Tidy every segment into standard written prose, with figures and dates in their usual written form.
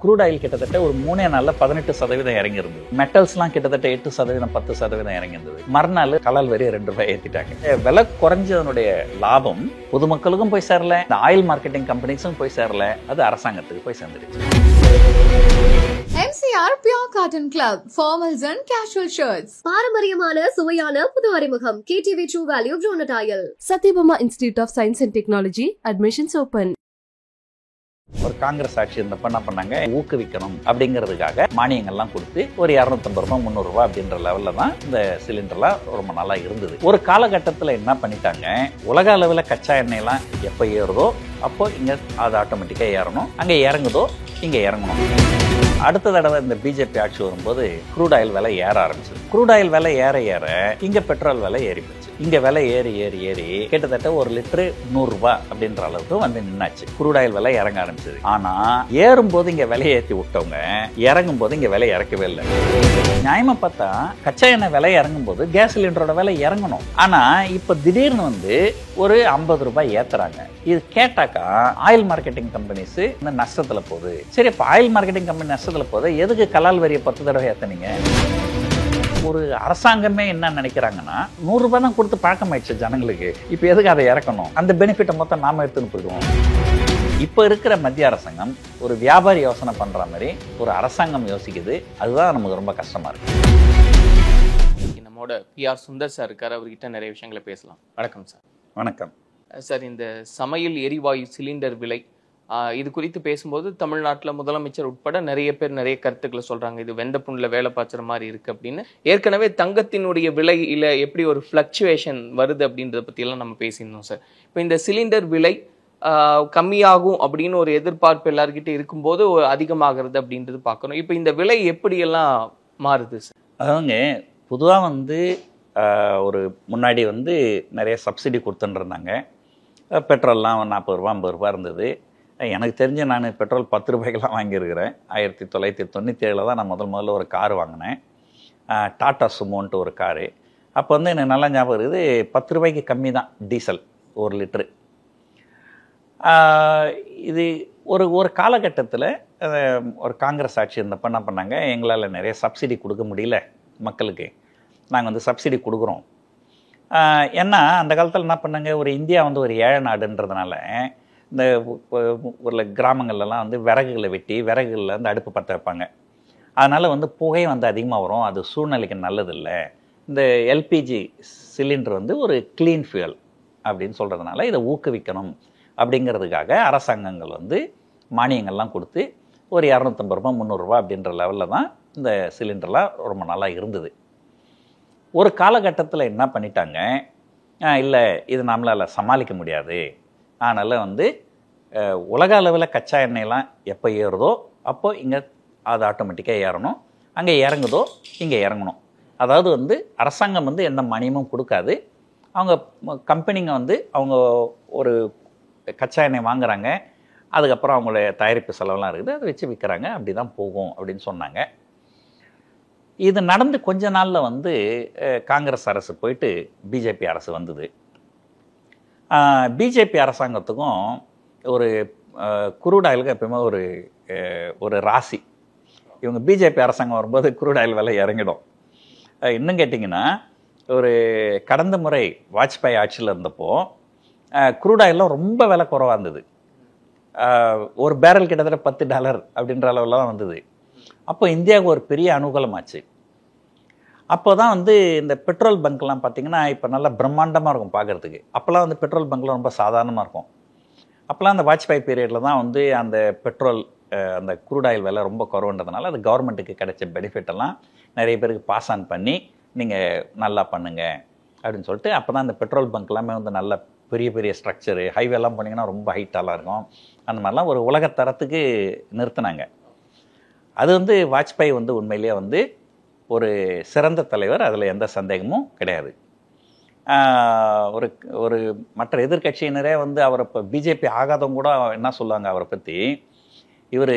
Crude oil கிட்டத்தட்ட ஒரு 3 நாள்ல 18% இறங்கி இருந்தது. மெட்டல்ஸ்லாம் கிட்டத்தட்ட 8%, 10% இறங்கி இருந்தது. மறுநாள் கலால் வரி ₹2 ஏத்திட்டாங்க. விலை குறைஞ்சதனுடைய லாபம் பொதுமக்களுக்கும் போய் சேரல, இந்த ஆயில் மார்க்கெட்டிங் கம்பெனிஸும் போய் சேரல, அது அரசாங்கத்துக்கு போய் சேர்ந்துருச்சு. MCR Pure Cotton Club, formals and casual shirts. பாரம்பரியமான சுவையான புது அறிமுகம் KTV True Value Bronatile. Satyabama Institute of Science and Technology, admissions open. ஒரு காங்கிரஸ் ஆட்சி இருந்தப்ப என்ன பண்ணாங்க, ஊக்குவிக்கணும் அப்படிங்கிறதுக்காக மானியங்கள்லாம் கொடுத்து ஒரு ₹250, ₹300 அப்படின்ற லெவல்ல தான் இந்த சிலிண்டர்லாம் ரொம்ப நாளா இருந்தது. ஒரு காலகட்டத்தில் என்ன பண்ணிட்டாங்க, உலக அளவில் கச்சா எண்ணெய்லாம் எப்போ ஏறுதோ அப்போ இங்க அது ஆட்டோமேட்டிக்கா ஏறணும், அங்க இறங்குதோ இங்க இறங்கணும். அடுத்த தடவை இந்த பிஜேபி ஆட்சி வரும்போது க்ரூட் ஆயில் விலை ஏற ஆரம்பிச்சது. க்ரூட் ஆயில் விலை ஏற ஏற இங்க பெட்ரோல் விலை ஏறி போச்சு. இங்க விலை ஏறி ஏறி ஏறி கிட்டத்தட்ட ஒரு லிட்டரு ₹100 அப்படின்ற அளவுக்கு வந்து நின்னாச்சு. க்ரூட் ஆயில் விலை இறங்க ஆரம்பிச்சது. ஆனா ஏறும்போது இங்க விலை ஏற்றி விட்டவங்க இறங்கும் போது இங்க விலை இறக்கவே இல்லை. நியாயமா பார்த்தா கச்சா எண்ணெய் விலை இறங்கும் போது கேஸ் சிலிண்டரோட விலை இறங்கணும். ஆனா இப்ப திடீர்னு வந்து ஒரு ₹50 ஏத்துறாங்க. இது கேட்டாக்கா ஆயில் மார்க்கெட்டிங் கம்பெனிஸ் இந்த நஷ்டத்துல போகுது. சரி, இப்ப ஆயில் மார்க்கெட்டிங் கம்பெனி நஷ்டத்துல போகுது, எதுக்கு கலால் வரியை 10 தடவை ஏத்தனீங்க? ஒரு அரசாங்கமே என்ன நினைக்கிறாங்கன்னா, ₹100 தான் கொடுத்து பழக்கமாயிடுச்சு ஜனங்களுக்கு, இப்ப எதுக்கு அதை இறக்கணும்? அந்த பெனிஃபிட்டை மொத்தம் நாம எடுத்துன்னு போயிடுவோம். இப்ப இருக்கிற மத்திய அரசாங்கம் ஒரு வியாபாரி யோசனை பண்ற மாதிரி ஒரு அரசாங்கம் யோசிக்குது. அதுதான் நமக்கு ரொம்ப கஷ்டமா இருக்கு. நம்மோட PR சுந்தர் சார் இருக்கார், அவர்கிட்ட நிறைய விஷயங்களை பேசலாம். வணக்கம் சார். வணக்கம் சார், இந்த சமையல் எரிவாயு சிலிண்டர் விலை இது குறித்து பேசும்போது தமிழ்நாட்டில் முதலமைச்சர் உட்பட நிறைய பேர் நிறைய கருத்துக்களை சொல்றாங்க. இது வெந்த புண்ணில் வேலை பாய்ச்சுற மாதிரி இருக்கு அப்படின்னு. ஏற்கனவே தங்கத்தினுடைய விலையில எப்படி ஒரு ஃப்ளக்சுவேஷன் வருது அப்படின்றத பற்றியெல்லாம் நம்ம பேசியிருந்தோம் சார். இப்போ இந்த சிலிண்டர் விலை கம்மியாகும் அப்படின்னு ஒரு எதிர்பார்ப்பு எல்லார்கிட்ட இருக்கும்போது அதிகமாகிறது அப்படின்றது பார்க்கணும். இப்போ இந்த விலை எப்படியெல்லாம் மாறுது சார்? அவங்க பொதுவாக வந்து ஒரு முன்னாடி வந்து நிறைய சப்சிடி கொடுத்துட்டு பெட்ரோல்லாம் ₹40, ₹50 இருந்தது. எனக்கு தெரிஞ்சு நான் பெட்ரோல் ₹10 வாங்கியிருக்கிறேன். 1997 தான் நான் முதல்ல ஒரு கார் வாங்கினேன், டாடா சுமோன்ட்டு ஒரு காரு. அப்போ வந்து எனக்கு நல்லா ஞாபகம் இருக்குது, ₹10 கம்மி தான் டீசல் 1 லிட்ரு. இது ஒரு காலகட்டத்தில் ஒரு காங்கிரஸ் ஆட்சி இருந்தப்போ என்ன பண்ணாங்க, எங்களால் நிறைய சப்சிடி கொடுக்க முடியல மக்களுக்கு, நாங்கள் வந்து சப்சிடி கொடுக்குறோம். ஏன்னா அந்த காலத்தில் என்ன பண்ணாங்க, ஒரு இந்தியா வந்து ஒரு ஏழை நாடுன்றதுனால இந்த ஒரு கிராமங்கள்லாம் வந்து விறகுகளை வெட்டி விறகுகளில் வந்து அடுப்பு பற்ற வைப்பாங்க. அதனால் வந்து புகை வந்து அதிகமாக வரும், அது சூழ்நிலைக்கு நல்லதில்லை. இந்த எல்பிஜி சிலிண்டர் வந்து ஒரு க்ளீன் ஃபியூயல் அப்படின்னு சொல்கிறதுனால இதை ஊக்குவிக்கணும் அப்படிங்கிறதுக்காக அரசாங்கங்கள் வந்து மானியங்கள்லாம் கொடுத்து ஒரு ₹250, ₹300 அப்படின்ற லெவலில் தான் இந்த சிலிண்டர்லாம் ரொம்ப நாளாக இருந்தது. ஒரு காலகட்டத்தில் என்ன பண்ணிட்டாங்க, இல்லை இது நம்மளால் சமாளிக்க முடியாது, அதனால் வந்து உலக அளவில் கச்சா எண்ணெயெல்லாம் எப்போ ஏறுதோ அப்போ இங்கே அது ஆட்டோமேட்டிக்காக ஏறணும், அங்கே இறங்குதோ இங்கே இறங்கணும். அதாவது வந்து அரசாங்கம் வந்து எந்த மானியமும் கொடுக்காது, அவங்க கம்பெனிங்க வந்து அவங்க ஒரு கச்சா எண்ணெய் வாங்குறாங்க, அதுக்கப்புறம் அவங்களுடைய தயாரிப்பு செலவெல்லாம் இருக்குது, அதை வச்சு விற்கிறாங்க, அப்படி தான் போகும் அப்படின்னு சொன்னாங்க. இது நடந்து கொஞ்ச நாளில் வந்து காங்கிரஸ் அரசு போயிட்டு பிஜேபி அரசு வந்தது. பிஜேபி அரசாங்கத்துக்கும் ஒரு குரூட் ஆயிலுக்கு எப்பயுமே ஒரு ராசி. இவங்க பிஜேபி அரசாங்கம் வரும்போது குரூட் ஆயில் விலை இறங்கிடும். இன்னும் கேட்டிங்கன்னா, ஒரு கடந்த முறை வாஜ்பாய் ஆட்சியில் இருந்தப்போ குரூட் ஆயிலாம் ரொம்ப விலை குறைவாக இருந்தது. ஒரு பேரல் கிட்டத்தட்ட $10 அப்படின்ற அளவில் தான் வந்தது. அப்போ இந்தியாவுக்கு ஒரு பெரிய அனுகூலமாச்சு. அப்போ தான் வந்து இந்த பெட்ரோல் பங்க்லாம் பார்த்திங்கன்னா இப்போ நல்லா பிரம்மாண்டமாக இருக்கும் பார்க்குறதுக்கு. அப்போல்லாம் வந்து பெட்ரோல் பங்க்லாம் ரொம்ப சாதாரணமாக இருக்கும். அப்போல்லாம் அந்த வாஜ்பாய் பீரியடில் தான் வந்து அந்த பெட்ரோல் அந்த க்ரூட் ஆயில் விலை ரொம்ப குறைவுன்றதுனால அது கவர்மெண்ட்டுக்கு கிடைச்ச பெனிஃபிட்டெல்லாம் நிறைய பேருக்கு பாஸ் ஆன் பண்ணி நீங்கள் நல்லா பண்ணுங்க அப்படின்னு சொல்லிட்டு அப்போ தான் இந்த பெட்ரோல் பங்க் எல்லாமே வந்து நல்ல பெரிய பெரிய ஸ்ட்ரக்சரு, ஹைவேலாம் போனீங்கன்னா ரொம்ப ஹைட்டாலாம் இருக்கும், அந்த மாதிரிலாம் ஒரு உலகத்தரத்துக்கு நிறுத்தினாங்க. அது வந்து வாஜ்பாய் வந்து உண்மையிலேயே வந்து ஒரு சிறந்த தலைவர், அதில் எந்த சந்தேகமும் கிடையாது. ஒரு மற்ற எதிர்கட்சியினரே வந்து அவரை இப்போ பிஜேபி ஆகாதவங்க கூட என்ன சொல்லுவாங்க அவரை பற்றி, இவர்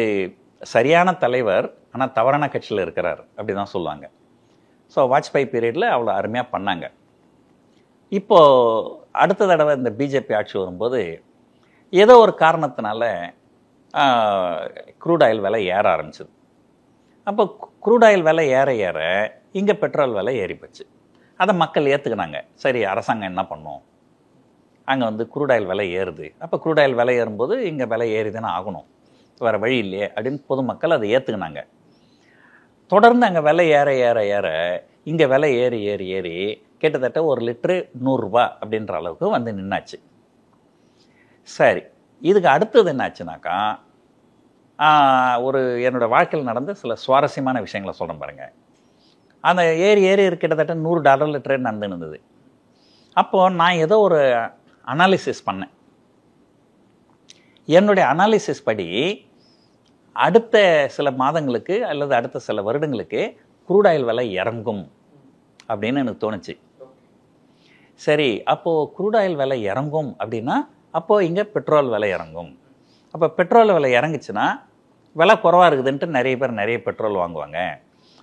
சரியான தலைவர் ஆனால் தவறான கட்சியில் இருக்கிறார் அப்படி தான் சொல்லுவாங்க. ஸோ வாஜ்பாய் பீரியடில் அவ்வளோ அருமையாக பண்ணாங்க. இப்போது அடுத்த தடவை இந்த பிஜேபி ஆட்சி வரும்போது ஏதோ ஒரு காரணத்தினால க்ரூட் ஆயில் விலை ஏற ஆரம்பிச்சது. அப்போ க்ரூட் ஆயில் விலை ஏற ஏற இங்கே பெட்ரோல் விலை ஏறி போச்சு. அதை மக்கள் ஏற்றுக்கினாங்க. சரி, அரசாங்கம் என்ன பண்ணும், அங்கே வந்து க்ரூட் ஆயில் விலை ஏறுது, அப்போ க்ரூட் ஆயில் விலை ஏறும்போது இங்கே விலை ஏறி தானே ஆகணும், வேறு வழி இல்லையே அப்படின்னு பொதுமக்கள் அதை ஏற்றுக்கினாங்க. தொடர்ந்து அங்கே விலை ஏற ஏற ஏற இங்கே விலை ஏறி ஏறி ஏறி கிட்டத்தட்ட 1 லிட்டரு 100 ரூபா அப்படின்ற அளவுக்கு வந்து நின்னாச்சு. சரி, இதுக்கு அடுத்தது என்னாச்சுனாக்கா, ஒரு என்னோடய வாழ்க்கையில் நடந்த சில சுவாரஸ்யமான விஷயங்களை சொல்கிறேன் பாருங்கள். அந்த ஏறி ஏறி கிட்டத்தட்ட $100 லிட்டரே நடந்துன்னு இருந்தது. அப்போது நான் ஏதோ ஒரு அனாலிசிஸ் பண்ணேன். என்னுடைய அனாலிசிஸ் படி அடுத்த சில மாதங்களுக்கு அல்லது அடுத்த சில வருடங்களுக்கு க்ரூட் ஆயில் விலை இறங்கும் அப்படின்னு எனக்கு தோணுச்சு. சரி, அப்போது க்ரூட் ஆயில் விலை இறங்கும் அப்படின்னா அப்போது இங்கே பெட்ரோல் விலை இறங்கும். அப்போ பெட்ரோல் விலை இறங்குச்சுன்னா விலை குறவாக இருக்குதுன்ட்டு நிறைய பேர் நிறைய பெட்ரோல் வாங்குவாங்க.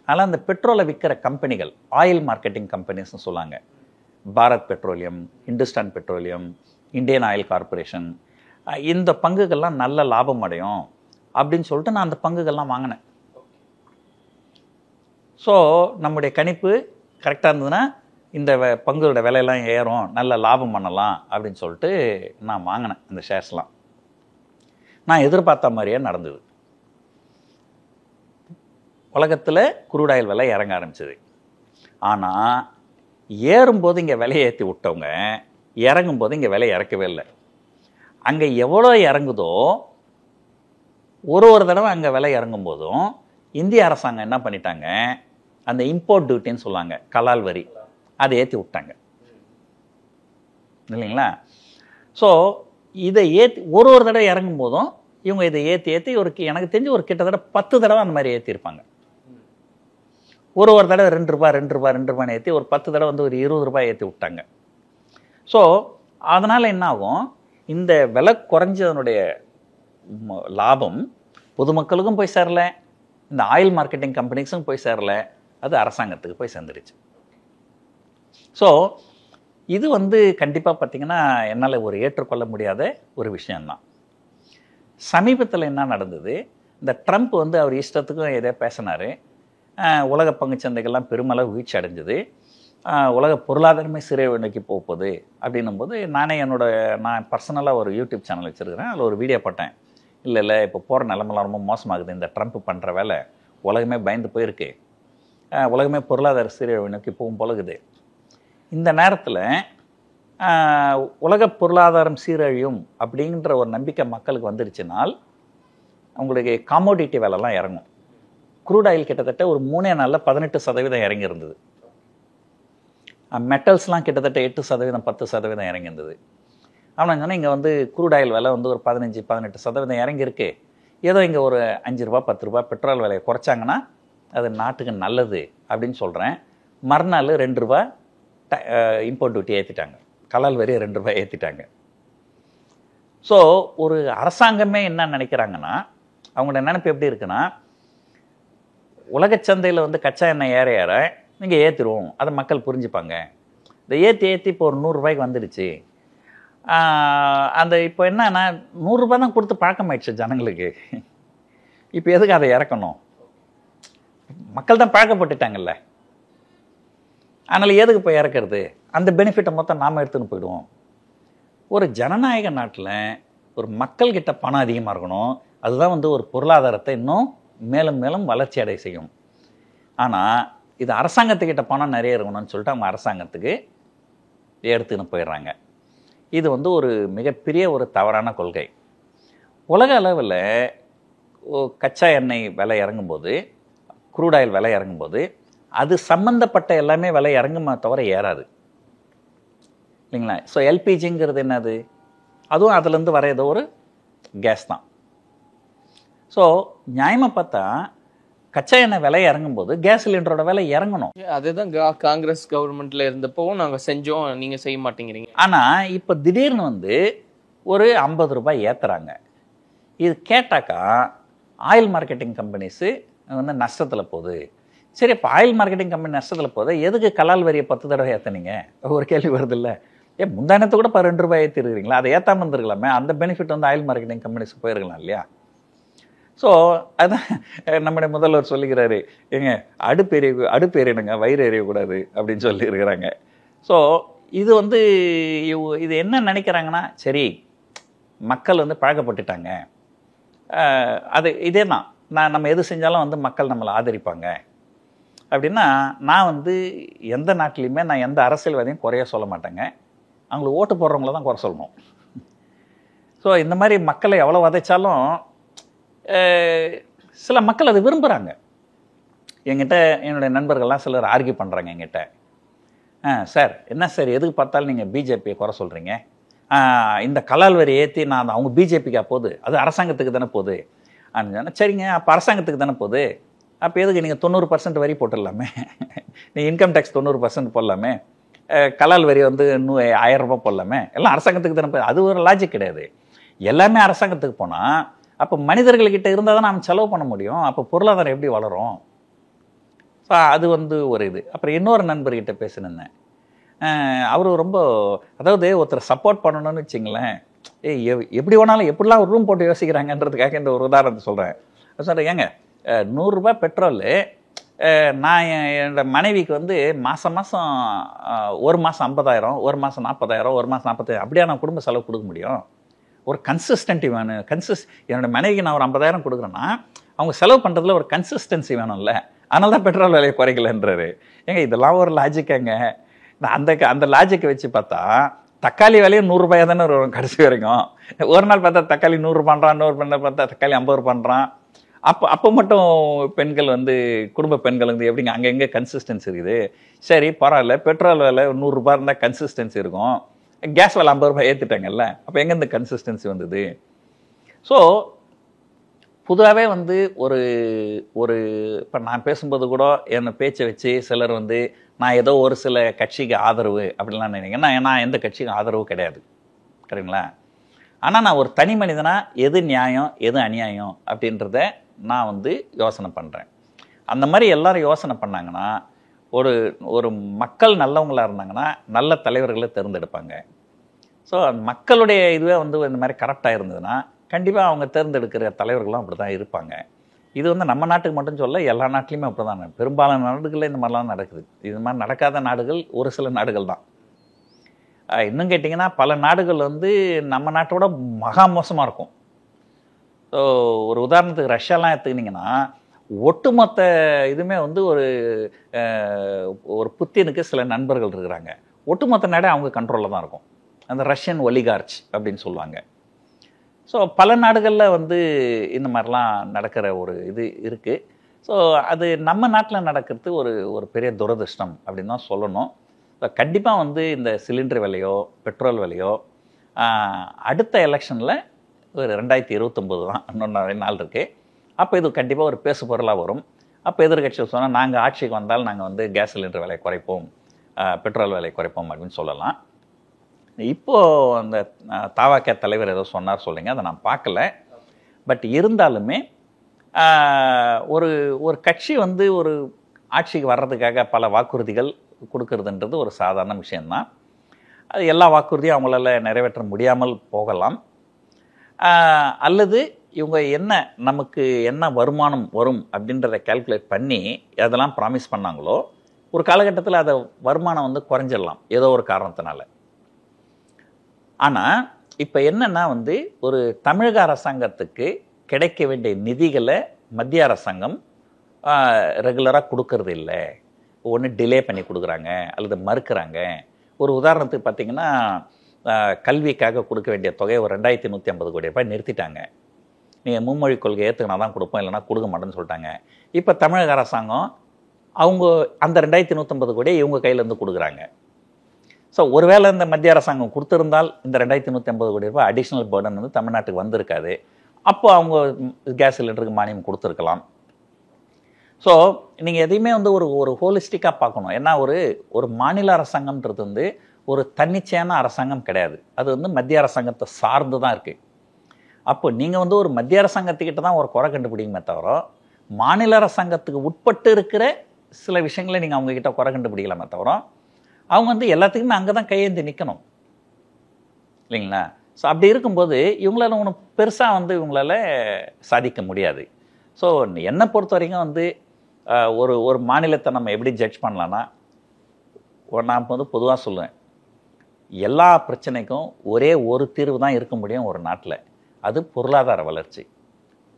ஆனால் அந்த பெட்ரோலை விற்கிற கம்பெனிகள், ஆயில் மார்க்கெட்டிங் கம்பெனிஸ்னு சொல்லுவாங்க, Bharat petroleum, Hindustan petroleum, Indian oil corporation, இந்த பங்குகள்லாம் நல்ல லாபம் அடையும் அப்படின்னு சொல்லிட்டு நான் அந்த பங்குகள்லாம் வாங்கினேன். ஸோ நம்முடைய கணிப்பு கரெக்டாக இருந்ததுன்னா இந்த பங்குகளோட விலையெல்லாம் ஏறும், நல்ல லாபம் பண்ணலாம் அப்படின்னு சொல்லிட்டு நான் வாங்கினேன் இந்த ஷேர்ஸ்லாம். நான் எதிர்பார்த்த மாதிரியே நடந்தது. உலகத்தில் க்ரூட் ஆயில் விலை இறங்க ஆரம்பிச்சது. ஆனால் ஏறும்போது இங்கே விலையை ஏற்றி விட்டவங்க இறங்கும்போது இங்கே விலை இறக்கவே இல்லை. அங்கே எவ்வளோ இறங்குதோ ஒரு தடவை அங்கே விலை இறங்கும் போதும் இந்திய அரசாங்கம் என்ன பண்ணிட்டாங்க, அந்த இம்போர்ட் டியூட்டின்னு சொல்லுவாங்க, கலால் வரி, அதை ஏற்றி விட்டாங்க இல்லைங்களா. ஸோ இதை ஏற்றி ஒரு தடவை இறங்கும் போதும் இவங்க இதை ஏற்றி ஏற்றி எனக்கு தெரிஞ்சு ஒரு கிட்டத்தட்ட 10 தடவை அந்த மாதிரி ஏற்றிருப்பாங்க. ஒரு தடவை 2 ரூபா 2 ரூபா 2 ரூபான்னு ஏற்றி ஒரு 10 தடவை வந்து ஒரு 20 ரூபாய் ஏற்றி விட்டாங்க. ஸோ அதனால் என்ன ஆகும், இந்த விலை குறைஞ்சதனுடைய லாபம் பொதுமக்களுக்கும் போய் சேரல, இந்த ஆயில் மார்க்கெட்டிங் கம்பெனிஸும் போய் சேரல, அது அரசாங்கத்துக்கு போய் சேர்ந்துருச்சு. ஸோ இது வந்து கண்டிப்பாக பார்த்திங்கன்னா என்னால் ஒரு ஏற்றுக்கொள்ள முடியாத ஒரு விஷயந்தான். சமீபத்தில் என்ன நடந்தது, இந்த ட்ரம்ப் வந்து அவர் இஷ்டத்துக்கும் எதோ பேசினார். உலக பங்குச்சந்தைகள்லாம் பெருமளவு வீழ்ச்சி அடைஞ்சது, உலக பொருளாதாரமே சிறையை நோக்கி போகுது அப்படின்னும்போது நான் பர்சனலாக ஒரு யூடியூப் சேனல் வச்சுருக்கிறேன். அதில் ஒரு வீடியோ போட்டேன். இல்லை இப்போ போகிற நிலமெல்லாம் ரொம்ப மோசமாகுது, இந்த ட்ரம்ப் பண்ணுற வேலை உலகமே பயந்து போயிருக்கு, உலகமே பொருளாதார சீரழிவை நோக்கி போகும் போலகுது. இந்த நேரத்தில் உலக பொருளாதாரம் சீரழியும் அப்படின்ற ஒரு நம்பிக்கை மக்களுக்கு வந்துருச்சுனால் அவங்களுக்கு காமோடிட்டி விலைலாம் இறங்கும். க்ரூட் ஆயில் கிட்டத்தட்ட ஒரு 3 நாளில் 18% இறங்கியிருந்தது. மெட்டல்ஸ்லாம் கிட்டத்தட்ட 8%, 10% இறங்கியிருந்தது. ஆனால் சொன்னால் இங்கே வந்து க்ரூட் ஆயில் விலை வந்து ஒரு 15-18% இறங்கியிருக்கு. ஏதோ இங்கே ஒரு 5 ரூபா 10 ரூபா பெட்ரோல் விலையை குறைச்சாங்கன்னா அது நாட்டுக்கு நல்லது அப்படின்னு சொல்கிறேன். மறுநாள் 2 ரூபா இம்போர்ட் டியூட்டி ஏற்றிட்டாங்க, கலால் வரி 2 ரூபாய் ஏற்றிட்டாங்க. ஸோ ஒரு அரசாங்கமே என்ன நினைக்கிறாங்கன்னா, அவங்களோட நினைப்பு எப்படி இருக்குன்னா, உலக சந்தையில் வந்து கச்சா எண்ணெய் ஏற ஏற நீங்கள் ஏற்றிடுவோம், அதை மக்கள் புரிஞ்சுப்பாங்க. இந்த ஏற்றி இப்போ ஒரு 100 ரூபாய்க்கு வந்துடுச்சு. அந்த இப்போ என்னன்னா 100 ரூபாய் தான் கொடுத்து பழக்கமாயிடுச்சு ஜனங்களுக்கு. இப்போ எதுக்கு அதை இறக்கணும், மக்கள் தான் பழக்கப்பட்டுட்டாங்கல்ல, அதனால் எதுக்கு போய் இறக்கிறது, அந்த பெனிஃபிட்டை மொத்தம் நாம் எடுத்துன்னு போயிடுவோம். ஒரு ஜனநாயக நாட்டில் ஒரு மக்கள்கிட்ட பணம் அதிகமாக இருக்கணும், அதுதான் வந்து ஒரு பொருளாதாரத்தை இன்னும் மேலும் மேலும் வளர்ச்சி அடைய செய்யும். ஆனால் இது அரசாங்கத்துக்கிட்ட பணம் நிறைய இருக்கணும்னு சொல்லிட்டு அவங்க அரசாங்கத்துக்கு எடுத்துன்னு போயிடுறாங்க. இது வந்து ஒரு மிகப்பெரிய ஒரு தவறான கொள்கை. உலக அளவில் கச்சா எண்ணெய் விலை இறங்கும்போது, க்ரூட் ஆயில் விலை இறங்கும்போது அது சம்மந்தப்பட்ட எல்லாமே விலை இறங்குமா தவிர ஏறாது இல்லைங்களா. ஸோ எல்பிஜிங்கிறது என்னது, அதுவும் அதுலேருந்து வர ஏதோ ஒரு கேஸ் தான். ஸோ நியாயமாக பார்த்தா கச்சா எண்ணெய் விலை இறங்கும்போது கேஸ் சிலிண்டரோட விலை இறங்கணும். அதுதான் காங்கிரஸ் கவர்மெண்ட்ல இருந்தப்பவும் நாங்கள் செஞ்சோம், நீங்கள் செய்ய மாட்டேங்கிறீங்க. ஆனால் இப்போ திடீர்னு வந்து ஒரு 50 ரூபாய் ஏற்றுறாங்க. இது கேட்டாக்கா ஆயில் மார்க்கெட்டிங் கம்பெனிஸு வந்து நஷ்டத்தில் போகுது. சரி, இப்போ ஆயில் மார்க்கெட்டிங் கம்பெனி நஷ்டத்தில் போகுது, எதுக்கு கலால் வரியை 10 தடவை ஏற்றினீங்க, ஒரு கேள்வி வருது இல்லை. முந்தானத்தை கூட 2 ரூபாய் ஏற்றிருக்கிறீங்களா, அதை ஏற்றாமல் இருந்திருக்கலாமே, அந்த பெனிஃபிட் வந்து ஆயில் மார்க்கெட்டிங் கம்பெனிஸ்க்கு போயிருக்கலாம் இல்லையா. ஸோ அதான் நம்முடைய முதல்வர் சொல்லிக்கிறாரு, ஏங்க அடுப்பு எறியணுங்க, வயிறு எறியக்கூடாது அப்படின்னு சொல்லியிருக்கிறாங்க. ஸோ இது வந்து இது என்ன நினைக்கிறாங்கன்னா, சரி மக்கள் வந்து பழக்கப்பட்டுட்டாங்க, அது இதே தான், நம்ம எது செஞ்சாலும் வந்து மக்கள் நம்மளை ஆதரிப்பாங்க அப்படின்னா, நான் வந்து எந்த நாட்டிலையுமே நான் எந்த அரசியல்வாதியும் குறைய சொல்ல மாட்டேங்க. அவங்களுக்கு ஓட்டு போடுறவங்கள தான் குறை சொல்லணும். ஸோ இந்த மாதிரி மக்களை எவ்வளோ வதைச்சாலும் சில மக்கள் அதை விரும்புகிறாங்க. என்கிட்ட என்னுடைய நண்பர்கள்லாம் சிலர் ஆர்கியூ பண்ணுறாங்க என்கிட்ட, சார் என்ன சார் எதுக்கு பார்த்தாலும் நீங்கள் பிஜேபியை குறை சொல்கிறீங்க, இந்த கலால் வரி ஏற்றி நான் அவங்க பிஜேபிக்கா போகுது, அது அரசாங்கத்துக்கு தானே போகுது அப்படின்னு. சரிங்க, அப்போ அரசாங்கத்துக்கு தானே போகுது, அப்போ எதுக்கு நீங்கள் 90% வரி போட்டுடலாமே, நீங்கள் இன்கம் டேக்ஸ் 90% போடலாமே, கலால் வரி வந்து 1000 ரூபாய் போடலாமே, எல்லாம் அரசாங்கத்துக்கு தானே போகுது. அது ஒரு லாஜிக் கிடையாது. எல்லாமே அரசாங்கத்துக்கு போனால் அப்போ மனிதர்கள்கிட்ட இருந்தால் தான் நம்ம செலவு பண்ண முடியும், அப்போ பொருளாதாரம் எப்படி வளரும்? ஸோ அது வந்து ஒரு இது. அப்புறம் இன்னொரு நண்பர்கிட்ட பேசினேன், அவர் ரொம்ப, அதாவது ஒருத்தர் சப்போர்ட் பண்ணணும்னு வச்சிங்களேன், எப்படி வேணாலும் எப்படிலாம் ஒரு ரூம் போட்டு யோசிக்கிறாங்கன்றதுக்காக இந்த ஒரு உதாரணத்தை சொல்கிறேன். சொல்கிறேன், ஏங்க 100 ரூபாய் பெட்ரோலு நான் என்னோட மனைவிக்கு வந்து மாதம் ஒரு மாதம் 50,000, ஒரு மாதம் 40,000, ஒரு மாதம் 40,000 அப்படியே நான் குடும்ப செலவு கொடுக்க முடியும்? ஒரு கன்சிஸ்டன்சி வேணும். என்னோட மனைவிக்கு நான் ஒரு 50,000 கொடுக்குறேன்னா அவங்க செலவு பண்ணுறதுல ஒரு கன்சிஸ்டன்சி வேணும்ல, அதனால தான் பெட்ரோல் விலையை குறைக்கலன்றாரு. ஏங்க இதெல்லாம் ஒரு லாஜிக்காங்க. அந்த லாஜிக்கை வச்சு பார்த்தா தக்காளி விலையும் 100 ரூபாயா தானே வரும் கடைசி வரைக்கும். ஒரு நாள் பார்த்தா தக்காளி 100 ரூபான்றான், இன்னொரு நாள் பார்த்தா தக்காளி 50 ரூபான்றான். அப்போ மட்டும் பெண்கள் வந்து குடும்ப பெண்கள் வந்து எப்படிங்க அங்கே எங்கே கன்சிஸ்டன்சி இருக்குது? சரி பரவாயில்ல, பெட்ரோல் விலை 100 ரூபாய் இருந்தால் கன்சிஸ்டன்சி இருக்கும், கேஸ் விலை 50 ரூபாய் ஏற்றிட்டாங்கல்ல, அப்போ எங்கே இந்த கன்சிஸ்டன்சி வந்தது? ஸோ பொதுவாகவே வந்து ஒரு இப்போ நான் பேசும்போது கூட என்னை பேச்சை வச்சு சிலர் வந்து நான் ஏதோ ஒரு சில கட்சிக்கு ஆதரவு அப்படின்லாம் நினைக்கிறேன். நான் எந்த கட்சிக்கும் ஆதரவு கிடையாது, சரிங்களா? ஆனால் நான் ஒரு தனி மனிதனாக எது நியாயம் எது அநியாயம் அப்படின்றத நான் வந்து யோசனை பண்ணுறேன். அந்த மாதிரி எல்லாரும் யோசனை பண்ணாங்கன்னா, ஒரு மக்கள் நல்லவங்களாக இருந்தாங்கன்னா நல்ல தலைவர்களை தேர்ந்தெடுப்பாங்க. ஸோ மக்களுடைய இதுவே வந்து இந்த மாதிரி கரெக்டாக இருந்ததுன்னா கண்டிப்பாக அவங்க தேர்ந்தெடுக்கிற தலைவர்களும் அப்படி தான் இருப்பாங்க. இது வந்து நம்ம நாட்டுக்கு மட்டும் சொல்ல, எல்லா நாட்டிலையுமே அப்படி தான். பெரும்பாலான நாடுகளில் இந்த மாதிரிலாம் நடக்குது. இது மாதிரி நடக்காத நாடுகள் ஒரு சில நாடுகள் தான். இன்னும் கேட்டிங்கன்னா பல நாடுகள் வந்து நம்ம நாட்டோட மகா மோசமாக இருக்கும். ஸோ ஒரு உதாரணத்துக்கு ரஷ்யாலாம் எடுத்துக்கிட்டிங்கன்னா ஒட்டுமொத்த இதுவுமே வந்து ஒரு புத்தினுக்கு சில நண்பர்கள் இருக்கிறாங்க. ஒட்டுமொத்த நாடே அவங்க கண்ட்ரோலில் தான் இருக்கும். அந்த ரஷ்யன் ஒலிகார்ச் அப்படின்னு சொல்லுவாங்க. ஸோ பல நாடுகளில் வந்து இந்த மாதிரிலாம் நடக்கிற ஒரு இது இருக்குது. ஸோ அது நம்ம நாட்டில் நடக்கிறது ஒரு பெரிய துரதிர்ஷ்டம் அப்படின்னு தான் சொல்லணும். ஸோ கண்டிப்பாக வந்து இந்த சிலிண்டர் விலையோ பெட்ரோல் விலையோ அடுத்த எலெக்ஷனில் ஒரு 2029 தான், இன்னொரு நிறைய நாள் இருக்குது. அப்போ இது கண்டிப்பாக ஒரு பேசு பொருளாக வரும். அப்போ எதிர்கட்சிகள் சொன்னால் நாங்கள் ஆட்சிக்கு வந்தால் நாங்கள் வந்து கேஸ் சிலிண்டர் விலை குறைப்போம், பெட்ரோல் விலை குறைப்போம் அப்படின்னு சொல்லலாம். இப்போது அந்த தாவாக்கே தலைவர் ஏதோ சொன்னார் சொல்லுங்க, அதை நான் பார்க்கல. பட் இருந்தாலுமே ஒரு கட்சி வந்து ஒரு ஆட்சிக்கு வர்றதுக்காக பல வாக்குறுதிகள் கொடுக்கறதுன்றது ஒரு சாதாரண விஷயந்தான். அது எல்லா வாக்குறுதியும் அவங்களால நிறைவேற்ற முடியாமல் போகலாம். அல்லது இவங்க நமக்கு என்ன வருமானம் வரும் அப்படின்றத கால்குலேட் பண்ணி அதெல்லாம் ப்ராமிஸ் பண்ணாங்களோ ஒரு காலகட்டத்தில் அதை வருமானம் வந்து குறைஞ்சிடலாம் ஏதோ ஒரு காரணத்தினால. ஆனால் இப்போ என்னன்னா வந்து ஒரு தமிழக அரசாங்கத்துக்கு கிடைக்க வேண்டிய நிதிகளை மத்திய அரசாங்கம் ரெகுலராக கொடுக்கறது இல்லை. ஒன்று டிலே பண்ணி கொடுக்குறாங்க அல்லது மறுக்கிறாங்க. ஒரு உதாரணத்துக்கு பார்த்திங்கன்னா கல்விக்காக கொடுக்க வேண்டிய தொகையை ஒரு 2150 கோடி ரூபாய் நிறுத்திட்டாங்க. நீங்கள் மும்மொழி கொள்கை ஏற்றுக்கினா தான் கொடுப்போம், இல்லைனா கொடுக்க மாட்டேன்னு சொல்லிட்டாங்க. இப்போ தமிழக அரசாங்கம் அவங்க அந்த 2150 கோடியை இவங்க கையிலேருந்து கொடுக்குறாங்க. ஸோ ஒருவேளை இந்த மத்திய அரசாங்கம் கொடுத்துருந்தால் இந்த 2150 கோடி ரூபாய் அடிஷ்னல் பர்டன் வந்து தமிழ்நாட்டுக்கு வந்திருக்காது. அப்போ அவங்க கேஸ் சிலிண்டருக்கு மானியம் கொடுத்துருக்கலாம். ஸோ நீங்கள் எதையுமே வந்து ஒரு ஹோலிஸ்டிக்காக பார்க்கணும். ஏன்னா ஒரு மாநில அரசாங்கம்ன்றது வந்து ஒரு தன்னிச்சையான அரசாங்கம் கிடையாது. அது வந்து மத்திய அரசாங்கத்தை சார்ந்து தான் இருக்குது. அப்போ நீங்கள் வந்து ஒரு மத்திய அரசாங்கத்துக்கிட்ட தான் ஒரு குறை கண்டுபிடிக்குமே தவிர மாநில அரசாங்கத்துக்கு உட்பட்டு இருக்கிற சில விஷயங்களை நீங்கள் அவங்கக்கிட்ட குறை கண்டுபிடிக்கலாமே தவிர அவங்க வந்து எல்லாத்துக்குமே அங்கே தான் கையேந்தி நிற்கணும் இல்லைங்களா? ஸோ அப்படி இருக்கும்போது இவங்களால ஒன்றும் பெருசாக வந்து இவங்களால சாதிக்க முடியாது. ஸோ என்னை பொறுத்த வரைக்கும் வந்து ஒரு ஒரு மாநிலத்தை நம்ம எப்படி ஜட்ஜ் பண்ணலான்னா, நான் வந்து பொதுவாக சொல்லுவேன், எல்லா பிரச்சனைக்கும் ஒரே ஒரு தீர்வு தான் இருக்க முடியும் ஒரு நாட்டில். அது பொருளாதார வளர்ச்சி.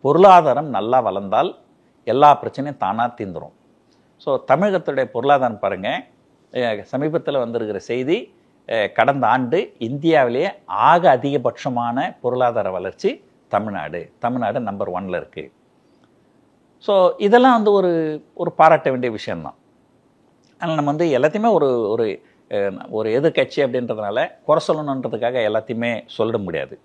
பொருளாதாரம் நல்லா வளர்ந்தால் எல்லா பிரச்சனையும் தானாக தீர்ந்துடும். ஸோ தமிழகத்துடைய பொருளாதாரம் பாருங்கள், சமீபத்தில் வந்திருக்கிற செய்தி, கடந்த ஆண்டு இந்தியாவிலேயே ஆக அதிகபட்சமான பொருளாதார வளர்ச்சி தமிழ்நாடு நம்பர் 1ல் இருக்குது. ஸோ இதெல்லாம் வந்து ஒரு பாராட்ட வேண்டிய விஷயந்தான். ஆனால் நம்ம வந்து எல்லாத்தையுமே ஒரு எதிர்கட்சி அப்படின்றதுனால குறை சொல்லணுன்றதுக்காக எல்லாத்தையுமே சொல்ல முடியாது.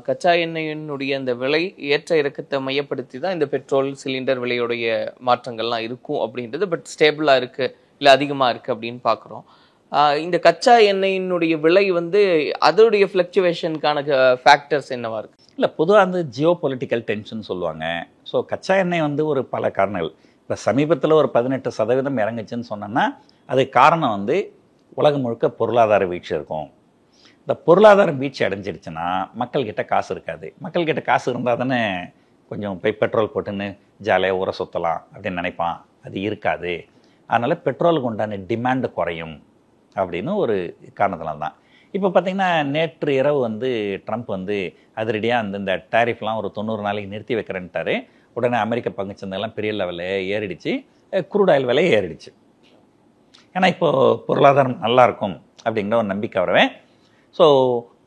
கச்சா எண்ணெயினுடைய அந்த விலை ஏற்ற இறக்கத்தை மையப்படுத்தி தான் இந்த பெட்ரோல் சிலிண்டர் விலையுடைய மாற்றங்கள்லாம் இருக்கும் அப்படின்றது. பட் ஸ்டேபிளாக இருக்குது இல்லை அதிகமாக இருக்குது அப்படின்னு பார்க்குறோம். இந்த கச்சா எண்ணெயினுடைய விலை வந்து அதோடைய ஃப்ளக்சுவேஷனுக்கான ஃபேக்டர்ஸ் என்னவா இருக்குது? இல்லை, பொதுவாக வந்து ஜியோ பொலிட்டிக்கல் டென்ஷன் சொல்லுவாங்க. ஸோ கச்சா எண்ணெய் வந்து ஒரு பல காரணங்கள். இப்போ சமீபத்தில் ஒரு 18% இறங்குச்சுன்னு சொன்னோன்னா அதுக்கு காரணம் வந்து உலகம் முழுக்க பொருளாதார வீழ்ச்சி இருக்கும். இந்த பொருளாதார வீழ்ச்சி அடைஞ்சிடுச்சுன்னா மக்கள்கிட்ட காசு இருக்காது. மக்கள்கிட்ட காசு இருந்தால் தானே கொஞ்சம் போய் பெட்ரோல் போட்டுன்னு ஜாலியாக ஊற சுற்றலாம் அப்படின்னு நினைப்பான். அது இருக்காது. அதனால் பெட்ரோலுக்கு உண்டான டிமாண்டு குறையும் அப்படின்னு ஒரு காரணத்தினால தான். இப்போ பார்த்திங்கன்னா நேற்று இரவு வந்து ட்ரம்ப் வந்து அதிரடியாக இந்த டேரிஃப்லாம் ஒரு 90 நாளைக்கு நிறுத்தி வைக்கிறேன்ட்டாரு. உடனே அமெரிக்க பங்குச்சந்தைலாம் பெரிய லெவலில் ஏறிடுச்சு. க்ரூட் ஆயில் விலை ஏறிடுச்சு. ஏன்னா இப்போது பொருளாதாரம் நல்லாயிருக்கும் அப்படிங்கிற ஒரு நம்பிக்கை வரவே. ஸோ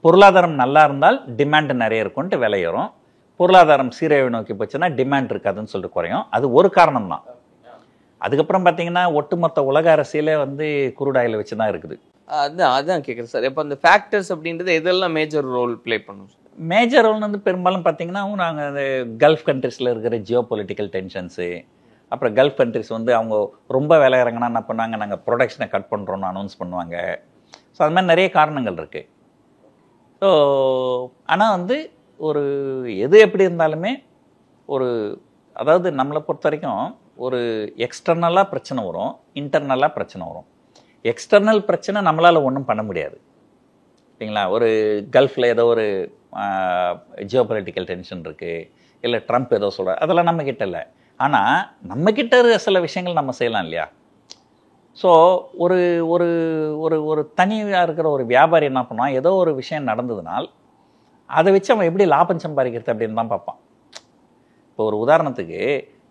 பொருளாதாரம் நல்லா இருந்தால் டிமாண்டு நிறைய இருக்கும்ன்ட்டு விலை ஏறும். பொருளாதாரம் சீரழிவை நோக்கி போச்சுன்னா டிமாண்ட் இருக்காதுன்னு சொல்லிட்டு குறையும். அது ஒரு காரணம் தான். அதுக்கப்புறம் பார்த்தீங்கன்னா ஒட்டுமொத்த உலக அரசியலே வந்து க்ரூட் ஆயில் வச்சு தான் இருக்குது. அதான் கேட்குறேன் சார். இப்போ அந்த ஃபேக்டர்ஸ் அப்படின்றது எதெல்லாம் மேஜர் ரோல் ப்ளே பண்ணும்? மேஜர் ரோல் வந்து பெரும்பாலும் பார்த்தீங்கன்னா நாங்கள் அந்த கல்ஃப் கண்ட்ரிஸில் இருக்கிற ஜியோ பொலிட்டிக்கல் டென்ஷன்ஸு, அப்புறம் கல்ஃப் கண்ட்ரிஸ் வந்து அவங்க ரொம்ப விலை இறங்கினா என்ன பண்ணாங்க, நாங்கள் ப்ரொடக்ஷனை கட் பண்ணுறோன்னு அனௌன்ஸ் பண்ணுவாங்க. ஸோ அது மாதிரி நிறைய காரணங்கள் இருக்குது. ஸோ ஆனால் வந்து ஒரு எது எப்படி இருந்தாலுமே அதாவது நம்மளை பொறுத்த வரைக்கும் ஒரு எக்ஸ்டர்னலாக பிரச்சனை வரும், இன்டர்னலாக பிரச்சனை வரும். எக்ஸ்டர்னல் பிரச்சனை நம்மளால் ஒன்றும் பண்ண முடியாது இல்லைங்களா. ஒரு கல்ஃபில் ஏதோ ஒரு ஜியோ பொலிட்டிக்கல் டென்ஷன் இருக்குது, இல்லை ட்ரம்ப் ஏதோ சொல்கிறார், அதெல்லாம் நம்மக்கிட்ட இல்லை. ஆனால் நம்மக்கிட்ட இருக்கிற சில விஷயங்கள் நம்ம செய்யலாம் இல்லையா. ஸோ ஒரு ஒரு ஒரு ஒரு தனியாக இருக்கிற ஒரு வியாபாரி என்ன பண்ணுவான், ஏதோ ஒரு விஷயம் நடந்ததுனால் அதை வச்சு அவன் எப்படி லாபம் சம்பாதிக்கிறது அப்படின்னு தான் பார்ப்பான். இப்போ ஒரு உதாரணத்துக்கு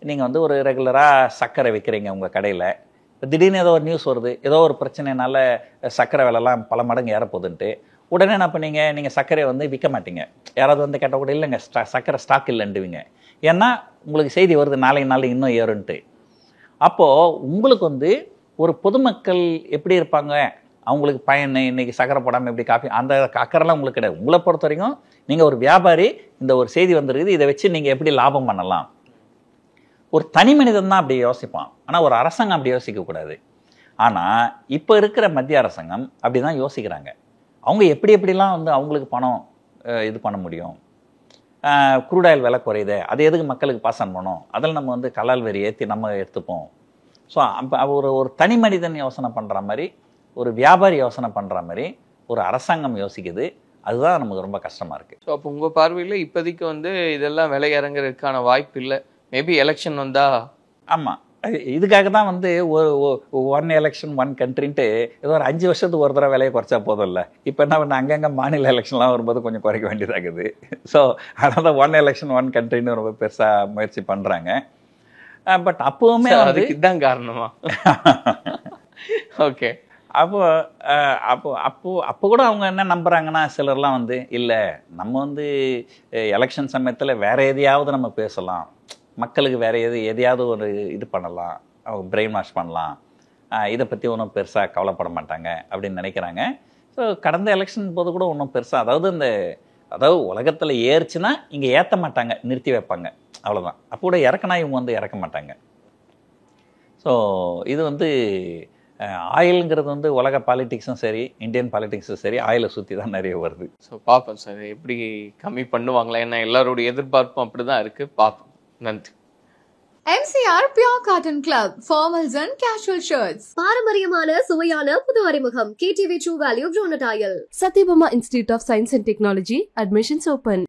நீங்கள் வந்து ஒரு ரெகுலராக சர்க்கரை விற்கிறீங்க உங்கள் கடையில். இப்போ திடீர்னு ஏதோ ஒரு நியூஸ் வருது, ஏதோ ஒரு பிரச்சனைனால சர்க்கரை விலைலாம் பல மடங்கு ஏறப்போகுதுன்ட்டு உடனே என்ன பண்ணீங்க, நீங்கள் சர்க்கரையை வந்து விற்க மாட்டீங்க. யாராவது வந்து கேட்டால் கூட இல்லைங்க சர்க்கரை ஸ்டாக் இல்லைன்டுவீங்க. ஏன்னா உங்களுக்கு செய்தி வருது நாளைக்கு இன்னும் ஏறுன்ட்டு. அப்போது உங்களுக்கு வந்து ஒரு பொதுமக்கள் எப்படி இருப்பாங்க, அவங்களுக்கு பயன் இன்றைக்கி சர்க்கரை போடாமல் எப்படி காஃபி, அந்த அக்கறைலாம் உங்களுக்கு கிடையாது. உங்களை பொறுத்த வரைக்கும் நீங்கள் ஒரு வியாபாரி, இந்த ஒரு செய்தி வந்துருக்குது, இதை வச்சு நீங்கள் எப்படி லாபம் பண்ணலாம். ஒரு தனி மனிதன் தான் அப்படி யோசிப்பான். ஆனால் ஒரு அரசாங்கம் அப்படி யோசிக்கக்கூடாது. ஆனால் இப்போ இருக்கிற மத்திய அரசாங்கம் அப்படி தான் யோசிக்கிறாங்க. அவங்க எப்படிலாம் வந்து அவங்களுக்கு பணம் இது பண்ண முடியும். க்ரூட் ஆயில் விலை குறையுது, அது எதுக்கு மக்களுக்கு பாஸ் ஆன் பண்ணோம், அதில் நம்ம வந்து கலால் வரி ஏற்றி நம்ம எடுத்துப்போம். ஸோ அப்போ ஒரு தனி மனிதன் யோசனை பண்ணுற மாதிரி, ஒரு வியாபாரி யோசனை பண்ணுற மாதிரி ஒரு அரசாங்கம் யோசிக்குது. அதுதான் நமக்கு ரொம்ப கஷ்டமாக இருக்குது. ஸோ அப்போ உங்கள் பார்வையில் இப்போதைக்கு வந்து இதெல்லாம் விலை இறங்குறதுக்கான வாய்ப்பு இல்லை. மேபி எலெக்ஷன் வந்தால். ஆமாம், இதுக்காக தான் வந்து ஒன் எலெக்ஷன் ஒன் கண்ட்ரின்ட்டு ஏதோ ஒரு 5 வருஷத்துக்கு ஒரு தடவை விலையை குறைச்சா போதும் இல்லை. இப்போ என்ன பண்ண அங்கங்கே மாநில எலெக்ஷன்லாம் வரும்போது கொஞ்சம் குறைக்க வேண்டியதாகுது. ஸோ அதனால் தான் ஒன் எலெக்ஷன் ஒன் கண்ட்ரின்னு ரொம்ப பெருசாக முயற்சி பண்ணுறாங்க. பட் அப்போவுமே அதுக்கு இதுதான் காரணமா? ஓகே. அப்போ கூட அவங்க என்ன நம்புகிறாங்கன்னா, சிலர்லாம் வந்து இல்லை நம்ம வந்து எலெக்ஷன் சமயத்தில் வேறு எதையாவது நம்ம பேசலாம், மக்களுக்கு வேறு எதையாவது ஒரு இது பண்ணலாம், அவங்க பிரெயின் வாஷ் பண்ணலாம், இதை பற்றி ஒன்றும் பெருசாக கவலைப்பட மாட்டாங்க அப்படின்னு நினைக்கிறாங்க. ஸோ கடந்த எலெக்ஷன் போது கூட ஒன்றும் பெருசாக, அதாவது உலகத்தில் ஏறுச்சுன்னா இங்கே ஏற்ற மாட்டாங்க, நிறுத்தி வைப்பாங்க, அவ்வளோதான். அப்போ கூட இறக்குனா இவங்க வந்து இறக்க மாட்டாங்க. ஸோ இது வந்து ஆயிலுங்கிறது வந்து உலக பாலிட்டிக்ஸும் சரி, இந்தியன் பாலிட்டிக்ஸும் சரி, ஆயிலை சுற்றி தான் நிறைய வருது. ஸோ பார்ப்போம் சார் எப்படி கம்மி பண்ணுவாங்களா, ஏன்னா எல்லாரோடைய எதிர்பார்ப்பும் அப்படி தான் இருக்குது. பார்ப்போம். நன்றி. MCR Pure Cotton Club, formals and casual shirts. பாரம்பரியமான சுவையான புது அறிமுகம் KTV True Value Bronatile. Satyabama Institute of Science and Technology. Admissions open.